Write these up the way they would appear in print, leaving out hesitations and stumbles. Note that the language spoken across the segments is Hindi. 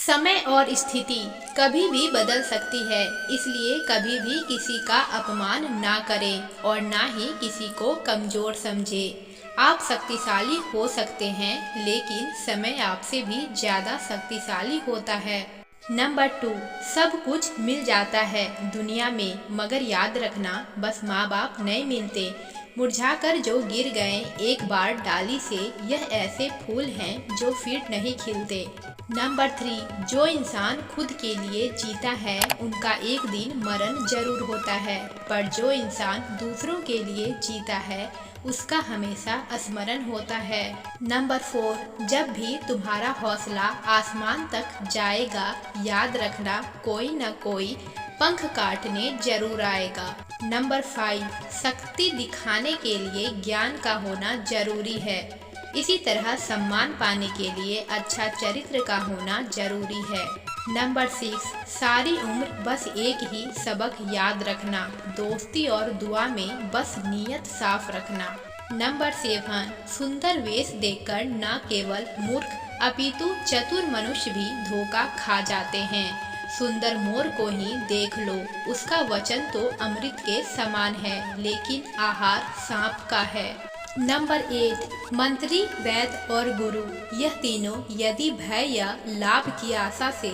समय और स्थिति कभी भी बदल सकती है, इसलिए कभी भी किसी का अपमान ना करें और ना ही किसी को कमजोर समझें। आप शक्तिशाली हो सकते हैं, लेकिन समय आपसे भी ज्यादा शक्तिशाली होता है। नंबर 2, सब कुछ मिल जाता है दुनिया में, मगर याद रखना बस माँ बाप नहीं मिलते। मुरझाकर जो गिर गए एक बार डाली से, यह ऐसे फूल हैं जो फिर नहीं खिलते। नंबर 3, जो इंसान खुद के लिए जीता है उनका एक दिन मरण जरूर होता है, पर जो इंसान दूसरों के लिए जीता है उसका हमेशा स्मरण होता है। नंबर 4, जब भी तुम्हारा हौसला आसमान तक जाएगा, याद रखना कोई न कोई पंख काटने जरूर आएगा। नंबर 5, शक्ति दिखाने के लिए ज्ञान का होना जरूरी है, इसी तरह सम्मान पाने के लिए अच्छा चरित्र का होना जरूरी है। नंबर 6, सारी उम्र बस एक ही सबक याद रखना, दोस्ती और दुआ में बस नीयत साफ रखना। नंबर 7, सुंदर वेश देखकर न केवल मूर्ख अपितु चतुर मनुष्य भी धोखा खा जाते हैं। सुंदर मोर को ही देख लो, उसका वचन तो अमृत के समान है, लेकिन आहार सांप का है। नंबर 8, मंत्री, वैद्य और गुरु, यह तीनों यदि भय या लाभ की आशा से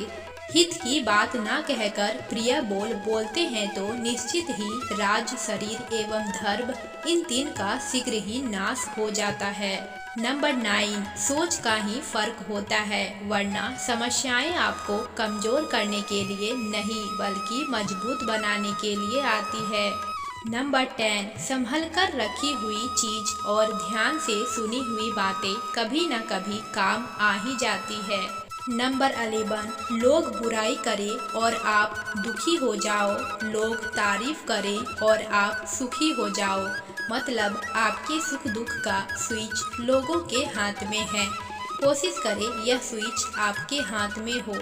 हित की बात ना कहकर प्रिय बोल बोलते हैं तो निश्चित ही राज, शरीर एवं धर्म, इन तीन का शीघ्र ही नाश हो जाता है। नंबर 9, सोच का ही फर्क होता है, वरना समस्याएं आपको कमजोर करने के लिए नहीं बल्कि मजबूत बनाने के लिए आती है। नंबर 10, संभल कर रखी हुई चीज और ध्यान से सुनी हुई बातें कभी न कभी काम आ ही जाती है। नंबर 11, लोग बुराई करें और आप दुखी हो जाओ, लोग तारीफ करें और आप सुखी हो जाओ, मतलब आपके सुख दुख का स्विच लोगों के हाथ में है। कोशिश करें यह स्विच आपके हाथ में हो।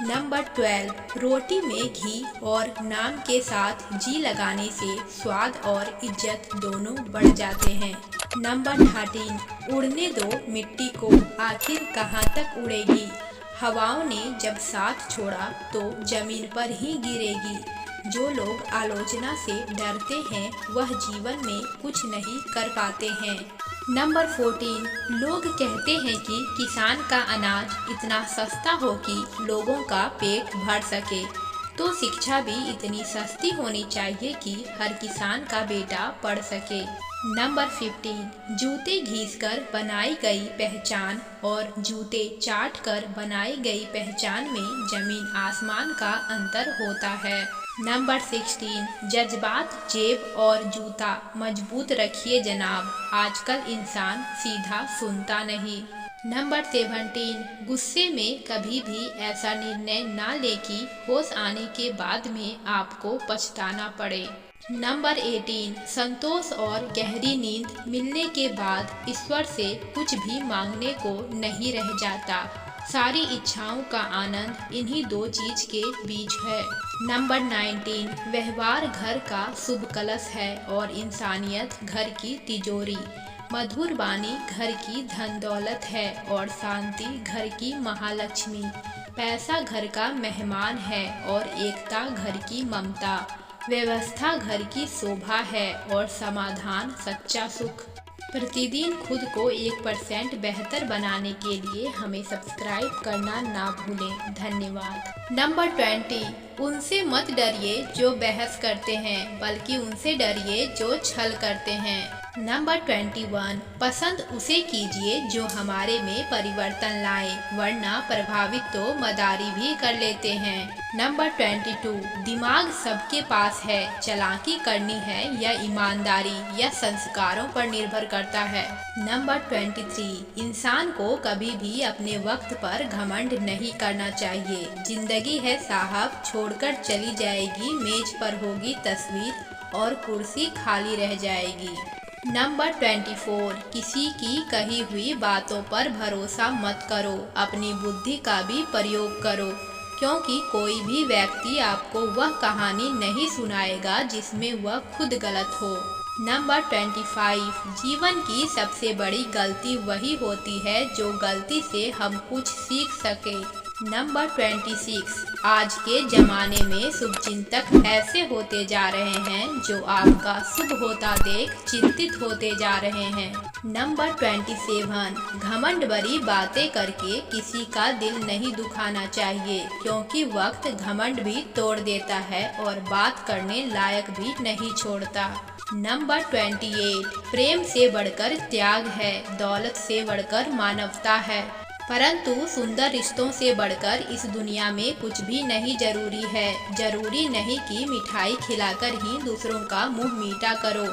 नंबर 12, रोटी में घी और नाम के साथ जी लगाने से स्वाद और इज्जत दोनों बढ़ जाते हैं। नंबर 13, उड़ने दो मिट्टी को, आखिर कहाँ तक उड़ेगी, हवाओं ने जब साथ छोड़ा तो जमीन पर ही गिरेगी। जो लोग आलोचना से डरते हैं वह जीवन में कुछ नहीं कर पाते हैं। नंबर 14, लोग कहते हैं कि किसान का अनाज इतना सस्ता हो कि लोगों का पेट भर सके, तो शिक्षा भी इतनी सस्ती होनी चाहिए कि हर किसान का बेटा पढ़ सके। नंबर 15, जूते घिसकर बनाई गई पहचान और जूते चाट कर बनाई गई पहचान में जमीन आसमान का अंतर होता है। नंबर 16, जज्बात जेब और जूता मजबूत रखिए जनाब, आजकल इंसान सीधा सुनता नहीं। नंबर 17, गुस्से में कभी भी ऐसा निर्णय ना ले कि होश आने के बाद में आपको पछताना पड़े। नंबर 18, संतोष और गहरी नींद मिलने के बाद ईश्वर से कुछ भी मांगने को नहीं रह जाता। सारी इच्छाओं का आनंद इन्हीं दो चीज के बीच है। नंबर 19, व्यवहार घर का शुभ कलश है और इंसानियत घर की तिजोरी। मधुर वाणी घर की धन दौलत है और शांति घर की महालक्ष्मी। पैसा घर का मेहमान है और एकता घर की ममता। व्यवस्था घर की शोभा है और समाधान सच्चा सुख। प्रतिदिन खुद को 1% बेहतर बनाने के लिए हमें सब्सक्राइब करना ना भूलें। धन्यवाद। नंबर 20, उनसे मत डरिए जो बहस करते हैं, बल्कि उनसे डरिए जो छल करते हैं। नंबर 21, पसंद उसे कीजिए जो हमारे में परिवर्तन लाए, वरना प्रभावित तो मदारी भी कर लेते हैं। नंबर 22, दिमाग सबके पास है, चालाकी करनी है या ईमानदारी या संस्कारों पर निर्भर करता है। नंबर 23, इंसान को कभी भी अपने वक्त पर घमंड नहीं करना चाहिए। जिंदगी है साहब, छोड़कर चली जाएगी, मेज पर होगी तस्वीर और कुर्सी खाली रह जाएगी। नंबर 24, किसी की कही हुई बातों पर भरोसा मत करो, अपनी बुद्धि का भी प्रयोग करो, क्योंकि कोई भी व्यक्ति आपको वह कहानी नहीं सुनाएगा जिसमें वह खुद गलत हो। नंबर 25, जीवन की सबसे बड़ी गलती वही होती है जो गलती से हम कुछ सीख सके। नंबर 26। आज के जमाने में शुभचिंतक ऐसे होते जा रहे हैं जो आपका शुभ होता देख चिंतित होते जा रहे हैं। नंबर 27। घमंड भरी बातें करके किसी का दिल नहीं दुखाना चाहिए, क्योंकि वक्त घमंड भी तोड़ देता है और बात करने लायक भी नहीं छोड़ता। नंबर 28। प्रेम से बढ़कर त्याग है, दौलत से बढ़कर मानवता है। परंतु सुंदर रिश्तों से बढ़कर इस दुनिया में कुछ भी नहीं जरूरी है। जरूरी नहीं कि मिठाई खिलाकर ही दूसरों का मुंह मीठा करो,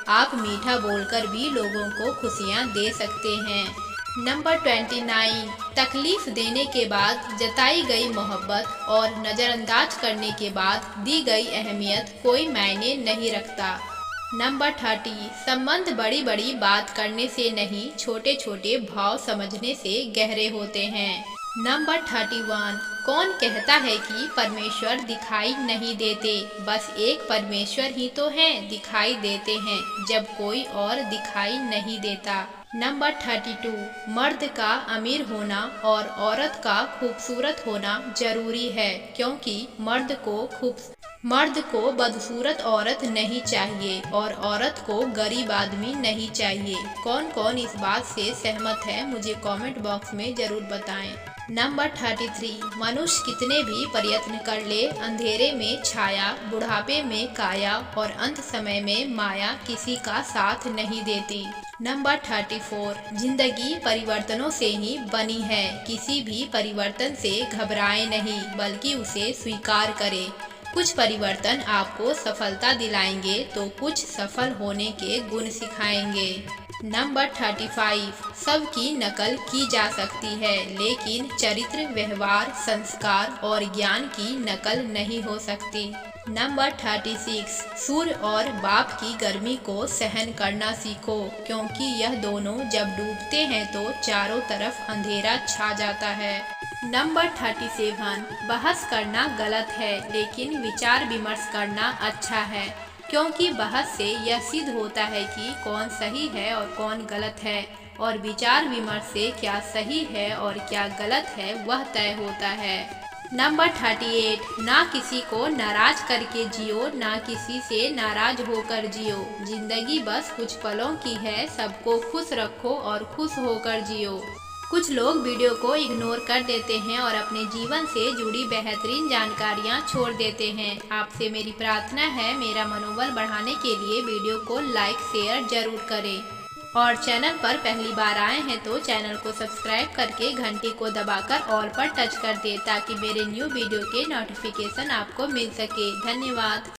आप मीठा बोलकर भी लोगों को खुशियां दे सकते हैं। नंबर 29। तकलीफ देने के बाद जताई गई मोहब्बत और नज़रअंदाज करने के बाद दी गई अहमियत कोई मायने नहीं रखता। नंबर 30। संबंध बड़ी बड़ी बात करने से नहीं, छोटे छोटे भाव समझने से गहरे होते हैं। नंबर 31। कौन कहता है कि परमेश्वर दिखाई नहीं देते? बस एक परमेश्वर ही तो हैं, दिखाई देते हैं जब कोई और दिखाई नहीं देता। नंबर 32। मर्द का अमीर होना और औरत का खूबसूरत होना जरूरी है, क्योंकि मर्द को बदसूरत औरत नहीं चाहिए और औरत को गरीब आदमी नहीं चाहिए। कौन कौन इस बात से सहमत है, मुझे कमेंट बॉक्स में जरूर बताएं। नंबर 33। मनुष्य कितने भी प्रयत्न कर ले, अंधेरे में छाया, बुढ़ापे में काया और अंत समय में माया किसी का साथ नहीं देती। नंबर 34। जिंदगी परिवर्तनों से ही बनी है, किसी भी परिवर्तन से घबराए नहीं बल्कि उसे स्वीकार करें। कुछ परिवर्तन आपको सफलता दिलाएंगे तो कुछ सफल होने के गुण सिखाएंगे। नंबर 35। सबकी नकल की जा सकती है, लेकिन चरित्र, व्यवहार, संस्कार और ज्ञान की नकल नहीं हो सकती। नंबर 36। सूर्य और बाप की गर्मी को सहन करना सीखो, क्योंकि यह दोनों जब डूबते हैं तो चारों तरफ अंधेरा छा जाता है। नंबर 37। बहस करना गलत है, लेकिन विचार विमर्श करना अच्छा है, क्योंकि बहस से यह सिद्ध होता है कि कौन सही है और कौन गलत है, और विचार विमर्श से क्या सही है और क्या गलत है वह तय होता है। नंबर 38। ना किसी को नाराज करके जियो, ना किसी से नाराज होकर जियो। जिंदगी बस कुछ पलों की है, सबको खुश रखो और खुश होकर जियो। कुछ लोग वीडियो को इग्नोर कर देते हैं और अपने जीवन से जुड़ी बेहतरीन जानकारियां छोड़ देते हैं। आपसे मेरी प्रार्थना है, मेरा मनोबल बढ़ाने के लिए वीडियो को लाइक शेयर जरूर करें, और चैनल पर पहली बार आए हैं तो चैनल को सब्सक्राइब करके घंटी को दबाकर ऑल पर टच कर दें, ताकि मेरे न्यू वीडियो के नोटिफिकेशन आपको मिल सके। धन्यवाद।